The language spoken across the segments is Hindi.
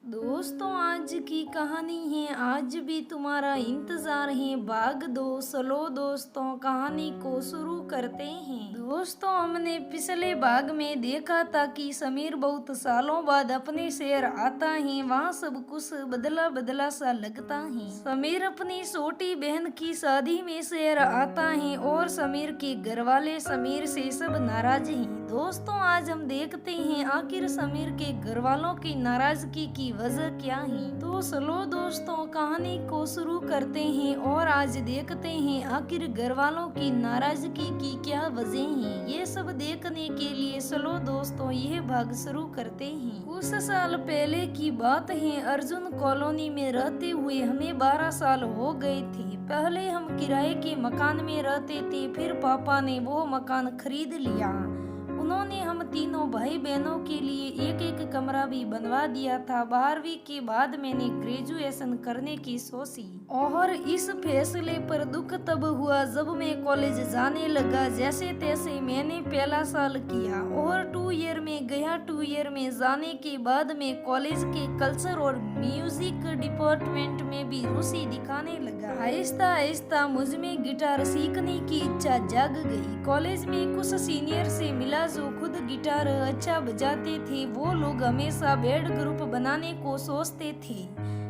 दोस्तों, आज की कहानी है आज भी तुम्हारा इंतजार है। भाग दो स्लो दोस्तों, कहानी को शुरू करते हैं। दोस्तों, हमने पिछले भाग में देखा था कि समीर बहुत सालों बाद अपने शहर आता है। वहाँ सब कुछ बदला बदला सा लगता है। समीर अपनी छोटी बहन की शादी में शहर आता है और समीर के घर वाले समीर से सब नाराज हैं। दोस्तों, आज हम देखते हैं आखिर समीर के घर वालों की नाराजगी की वजह क्या है। तो चलो दोस्तों, कहानी को शुरू करते हैं और आज देखते हैं आखिर घर वालों की नाराजगी की क्या वजह है। ये सब देखने के लिए चलो दोस्तों, यह भाग शुरू करते हैं। कुछ साल पहले की बात है। अर्जुन कॉलोनी में रहते हुए हमें 12 साल हो गए थे। पहले हम किराए के मकान में रहते थे, फिर पापा ने वो मकान खरीद लिया। उन्होंने हम तीनों भाई बहनों के लिए एक एक कमरा भी बनवा दिया था। 12वीं के बाद मैंने ग्रेजुएशन करने की सोची और इस फैसले पर दुख तब हुआ जब मैं कॉलेज जाने लगा। जैसे तैसे मैंने पहला साल किया और 2 ईयर में गया। 2 ईयर में जाने के बाद मैं कॉलेज के कल्चर और म्यूजिक डिपार्टमेंट में भी रुचि दिखाने लगा। आहिस्ता आहिस्ता मुझ में गिटार सीखने की इच्छा जाग गई। कॉलेज में कुछ सीनियर से मिला जो खुद गिटार अच्छा बजाते थे। वो लोग हमेशा बैंड ग्रुप बनाने को सोचते थे।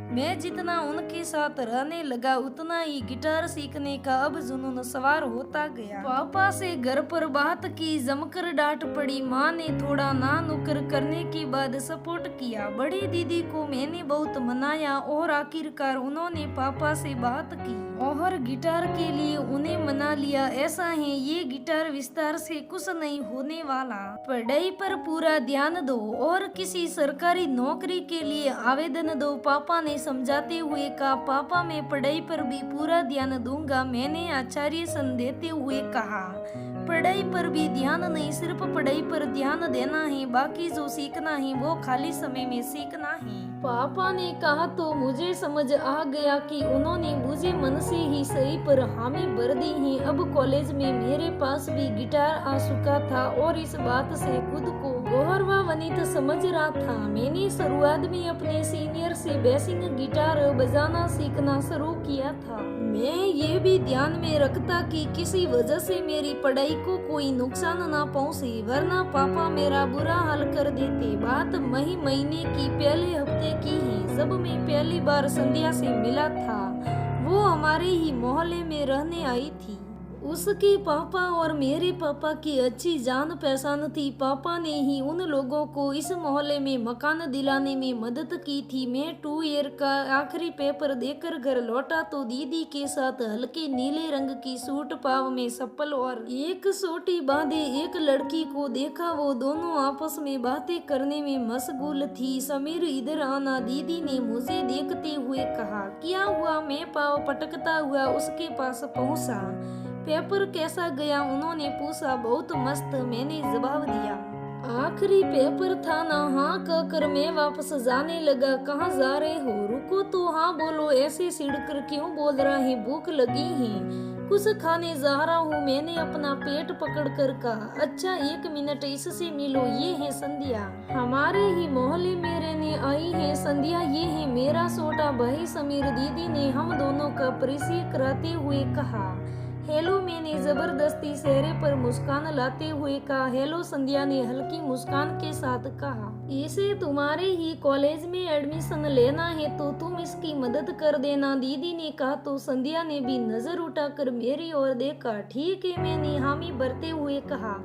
मैं जितना उनके साथ रहने लगा उतना ही गिटार सीखने का अब जुनून सवार होता गया। पापा से घर पर बात की, जमकर डांट पड़ी। माँ ने थोड़ा ना नुकर करने के बाद सपोर्ट किया। बड़ी दीदी को मैंने बहुत मनाया और आखिरकार उन्होंने पापा से बात की और गिटार के लिए उन्हें मना लिया। ऐसा है, ये गिटार विस्तार से कुछ नहीं होने वाला। पढ़ाई पर पूरा ध्यान दो और किसी सरकारी नौकरी के लिए आवेदन दो। पापा ने समझाते हुए कहा। पापा, मैं पढ़ाई पर भी पूरा ध्यान दूंगा, मैंने आचार्य सन देते हुए कहा। पढ़ाई पर भी ध्यान नहीं, सिर्फ पढ़ाई पर ध्यान देना है। बाकी जो सीखना है वो खाली समय में सीखना है। पापा ने कहा तो मुझे समझ आ गया कि उन्होंने मुझे मन से ही सही पर हामी भर दी है। अब कॉलेज में मेरे पास भी गिटार आ चुका था और इस बात से खुद को गौरवान्वित समझ रहा था। मैंने शुरुआत में अपने सीनियर से बेसिक गिटार बजाना सीखना शुरू किया था। मैं ये भी ध्यान में रखता कि किसी वजह से मेरी पढ़ाई को कोई नुकसान ना पहुंचे, वरना पापा मेरा बुरा हाल कर देते। बात मई महीने की पहले हफ्ते की है जब मैं पहली बार संध्या से मिला था। वो हमारे ही मोहल्ले में रहने आई थी। उसके पापा और मेरे पापा की अच्छी जान पहचान थी। पापा ने ही उन लोगों को इस मोहल्ले में मकान दिलाने में मदद की थी। मैं 2 ईयर का आखिरी पेपर देकर घर लौटा तो दीदी के साथ हल्के नीले रंग की सूट, पाव में चप्पल और एक छोटी बांधे एक लड़की को देखा। वो दोनों आपस में बातें करने में मशगूल थी। समीर, इधर आना, दीदी ने मुझे देखते हुए कहा। क्या हुआ? मैं पाव पटकता हुआ उसके पास पहुंचा। पेपर कैसा गया? उन्होंने पूछा। बहुत मस्त, मैंने जवाब दिया। आखिरी पेपर था ना? हाँ कहकर मैं वापस जाने लगा। कहाँ जा रहे हो? रुको तो, हाँ बोलो। ऐसे सिड़कर क्यों बोल रहा है? भूख लगी है, कुछ खाने जा रहा हूँ, मैंने अपना पेट पकड़कर कहा। अच्छा 1 मिनट, इससे मिलो, ये है संध्या, हमारे ही मोहल्ले में रहने आई है। संध्या, ये है मेरा छोटा भाई समीर। दीदी ने हम दोनों का परिचय कराते हुए कहा। हेलो, मैंने जबरदस्ती चेहरे पर मुस्कान लाते हुए कहा। हेलो संध्या ने हल्की मुस्कान के साथ कहा। इसे तुम्हारे ही कॉलेज में एडमिशन लेना है तो तुम इसकी मदद कर देना, दीदी ने कहा। तो संध्या ने भी नजर उठाकर मेरी ओर देखा। ठीक है, मैंने हामी भरते हुए कहा।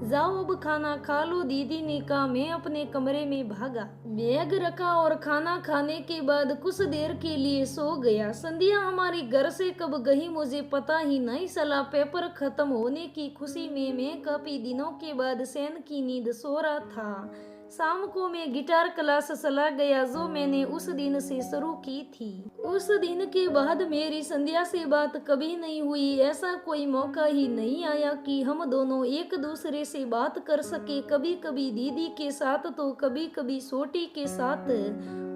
जाओ अब खाना खा लो, दीदी ने कहा। मैं अपने कमरे में भागा, बैग रखा और खाना खाने के बाद कुछ देर के लिए सो गया। संध्या हमारे घर से कब गई मुझे पता ही नहीं चला। पेपर खत्म होने की खुशी में मैं काफी दिनों के बाद चैन की नींद सो रहा था। शाम को मैं गिटार क्लास चला गया जो मैंने उस दिन से शुरू की थी। उस दिन के बाद मेरी संध्या से बात कभी नहीं हुई। ऐसा कोई मौका ही नहीं आया कि हम दोनों एक दूसरे से बात कर सके। कभी कभी दीदी के साथ तो कभी कभी छोटी के साथ।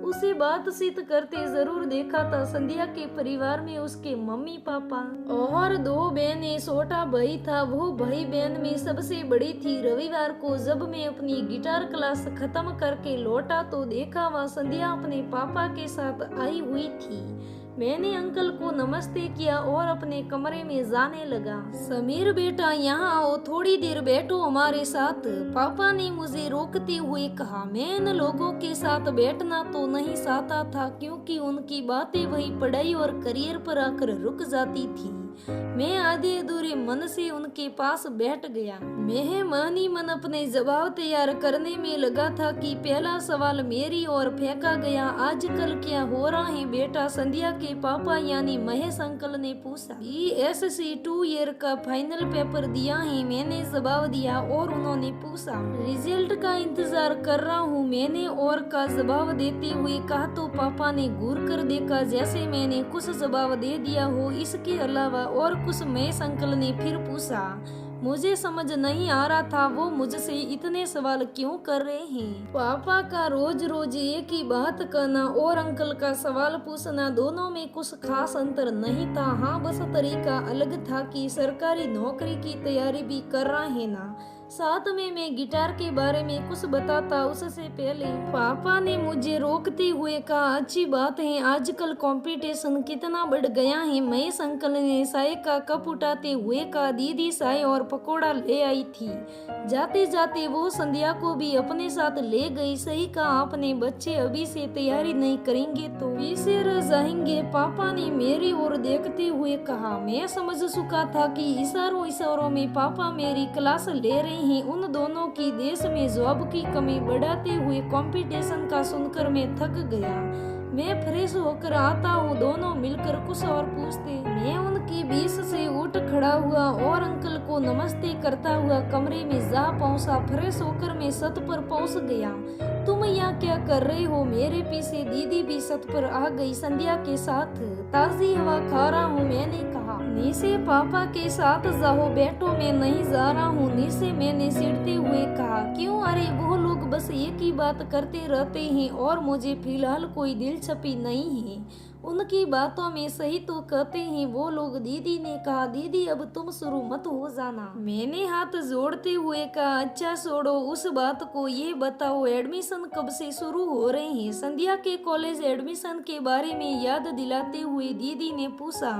उसे बातचीत करते जरूर देखा था। संध्या के परिवार में उसके मम्मी पापा और 2 बहनें, छोटा भाई था, वो भाई बहन में सबसे बड़ी थी। रविवार को जब मैं अपनी गिटार क्लास खत्म करके लौटा तो देखा वह संध्या अपने पापा के साथ आई हुई थी। मैंने अंकल को नमस्ते किया और अपने कमरे में जाने लगा। समीर बेटा यहाँ आओ, थोड़ी देर बैठो हमारे साथ, पापा ने मुझे रोकते हुए कहा। मैं इन लोगों के साथ बैठना तो नहीं चाहता था क्योंकि उनकी बातें वही पढ़ाई और करियर पर आकर रुक जाती थी। मैं आधे अधूरे मन से उनके पास बैठ गया। मैं मन ही मन अपने जवाब तैयार करने में लगा था कि पहला सवाल मेरी ओर फेंका गया। आजकल क्या हो रहा है बेटा? संध्या के पापा यानी महेश अंकल ने पूछा। BSc 2 ईयर का फाइनल पेपर दिया है, मैंने जवाब दिया और उन्होंने पूछा रिजल्ट का इंतजार कर रहा हूँ, मैंने और का जवाब देते हुए कहा तो पापा ने घूर कर देखा जैसे मैंने कुछ जवाब दे दिया हो। इसके अलावा और कुछ महेश अंकल ने फिर पूछा। मुझे समझ नहीं आ रहा था वो मुझसे इतने सवाल क्यों कर रहे हैं। पापा का रोज रोज एक ही बात करना और अंकल का सवाल पूछना, दोनों में कुछ खास अंतर नहीं था। हाँ, बस तरीका अलग था कि सरकारी नौकरी की तैयारी भी कर रहा है ना, साथ में मैं गिटार के बारे में कुछ बताता। उससे पहले पापा ने मुझे रोकते हुए कहा, अच्छी बात है, आजकल कंपटीशन कितना बढ़ गया है। महेश अंकल ने चाय का कप उठाते हुए कहा। दीदी चाय और पकौड़ा ले आई थी। जाते जाते वो संध्या को भी अपने साथ ले गई। सही कहा आपने, बच्चे अभी से तैयारी नहीं करेंगे तो पीछे रह जाएंगे, पापा ने मेरी ओर देखते हुए कहा। मैं समझ चुका था कि इशारों में पापा मेरी क्लास ले रहे हैं। उन दोनों की देश में जॉब की कमी बढ़ाते हुए कंपटीशन का सुनकर मैं थक गया। मैं फ्रेश होकर आता हूँ, दोनों मिलकर कुछ और पूछते। मैं उनके बीच से उठ खड़ा हुआ और अंकल को नमस्ते करता हुआ कमरे में जा पहुंचा। फ्रेश होकर मैं छत पर पहुंच गया। तुम यहाँ क्या कर रहे हो? मेरे पीछे दीदी भी छत पर आ गई संध्या के साथ। ताजी हवा खा रहा हूँ, मैंने कहा। नीचे पापा के साथ जाओ, बैठो, मैं नहीं जा रहा हूँ। नीचे मैंने चिढ़ते हुए कहा। क्यों? अरे वो लोग बस एक ही बात करते रहते हैं और मुझे फिलहाल कोई दिलचस्पी नहीं है उनकी बातों में। सही तो कहते हैं वो लोग, दीदी ने कहा। दीदी अब तुम शुरू मत हो जाना, मैंने हाथ जोड़ते हुए कहा। अच्छा छोड़ो उस बात को, ये बताओ एडमिशन कब से शुरू हो रहे हैं? संध्या के कॉलेज एडमिशन के बारे में याद दिलाते हुए दीदी ने पूछा।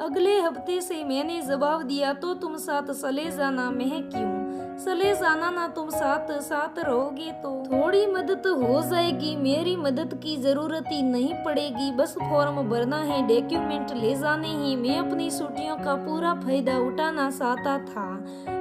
अगले हफ्ते से, मैंने जवाब दिया। तो तुम साथ चले जाना। मैं क्यों चले जाना? ना तुम साथ साथ रहोगे तो थोड़ी मदद हो जाएगी। मेरी मदद की जरूरत ही नहीं पड़ेगी, बस फॉर्म भरना है, डॉक्यूमेंट ले जाने हैं। मैं अपनी छुट्टियों का पूरा फायदा उठाना चाहता था।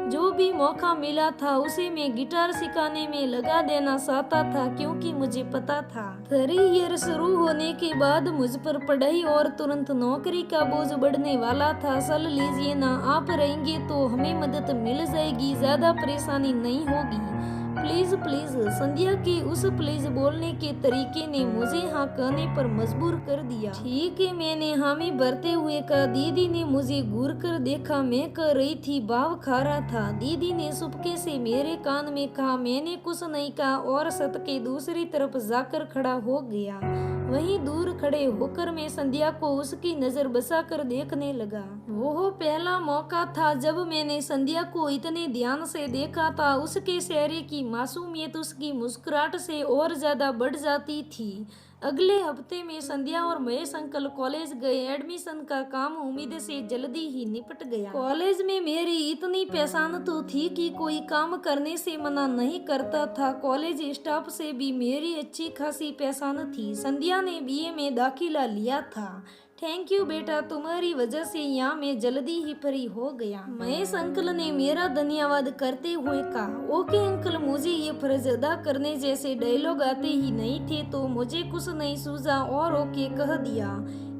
जो भी मौका मिला था उसे मैं गिटार सिखाने में लगा देना चाहता था क्योंकि मुझे पता था 3 ईयर शुरू होने के बाद मुझ पर पढ़ाई और तुरंत नौकरी का बोझ बढ़ने वाला था। चल लीजिए ना, आप रहेंगे तो हमें मदद मिल जाएगी, ज्यादा परेशानी नहीं होगी। Please please. संध्या के उस प्लीज बोलने के तरीके ने मुझे हाँ कहने पर मजबूर कर दिया। ठीक है, मैंने हामी भरते हुए कहा। दीदी ने मुझे घूर कर देखा। मैं कह रही थी भाव खा रहा था। दीदी ने चुपके से मेरे कान में कहा। मैंने कुछ नहीं कहा और छत के दूसरी तरफ जाकर खड़ा हो गया। वहीं दूर खड़े होकर मैं संध्या को उसकी नजर बसाकर देखने लगा। वो पहला मौका था जब मैंने संध्या को इतने ध्यान से देखा था। उसके चेहरे की मासूमियत उसकी मुस्कुराहट से और ज्यादा बढ़ जाती थी। अगले हफ्ते में संध्या और महेश अंकल कॉलेज गए। एडमिशन का काम उम्मीद से जल्दी ही निपट गया। कॉलेज में मेरी इतनी पहचान तो थी कि कोई काम करने से मना नहीं करता था। कॉलेज स्टाफ से भी मेरी अच्छी खासी पहचान थी। संध्या ने BA में दाखिला लिया था। थैंक यू बेटा, तुम्हारी वजह से यहाँ मैं जल्दी ही फ्री हो गया। महेश अंकल ने मेरा धन्यवाद करते हुए कहा। ओके अंकल, मुझे ये फर्ज अदा करने जैसे डायलॉग आते ही नहीं थे तो मुझे कुछ नहीं सूझा और ओके कह दिया।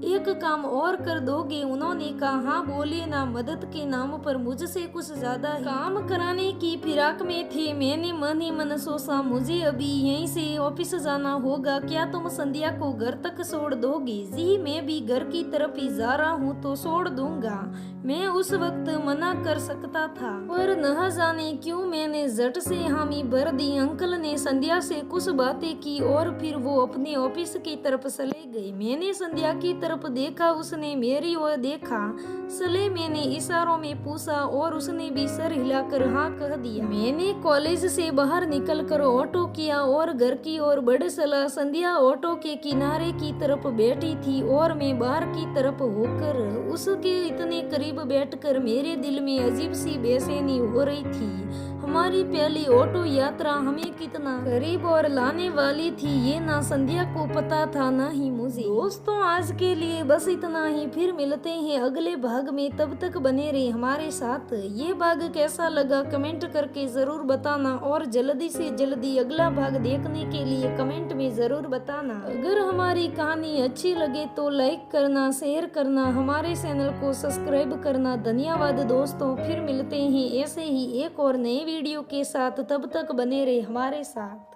एक काम और कर दोगे? उन्होंने कहा हाँ बोलिए ना। मदद के नाम पर मुझसे कुछ ज्यादा काम कराने की फिराक में थे। मैंने मन ही मन सोचा मुझे अभी यहीं से ऑफिस जाना होगा, क्या तुम संध्या को घर तक छोड़ दोगे? जी मैं भी घर की तरफ ही जा रहा हूँ तो छोड़ दूंगा। मैं उस वक्त मना कर सकता था पर न जाने क्यों मैंने झट से हामी भर दी। अंकल ने संध्या से कुछ बातें की और फिर वो अपने ऑफिस की तरफ चले गए। मैंने संध्या की तरफ देखा, उसने मेरी ओर देखा। चले मैंने इशारों में पूछा और उसने भी सर हिलाकर हाँ कह दिया। मैंने कॉलेज से बाहर निकलकर ऑटो किया और घर की ओर बढ़ चला। संध्या ऑटो के किनारे की तरफ बैठी थी और मैं बाहर की तरफ होकर उसके इतने करीब बैठकर मेरे दिल में अजीब सी बेचैनी हो रही थी। हमारी पहली ऑटो यात्रा हमें कितना करीब और लाने वाली थी ये ना संध्या को पता था ना ही मुझे। दोस्तों आज के लिए बस इतना ही, फिर मिलते हैं अगले भाग में, तब तक बने रहे हमारे साथ। ये भाग कैसा लगा कमेंट करके जरूर बताना और जल्दी से जल्दी अगला भाग देखने के लिए कमेंट में जरूर बताना। अगर हमारी कहानी अच्छी लगे तो लाइक करना, शेयर करना, हमारे चैनल को सब्सक्राइब करना। धन्यवाद दोस्तों, फिर मिलते हैं ऐसे ही एक और नए वीडियो के साथ, तब तक बने रहे हमारे साथ।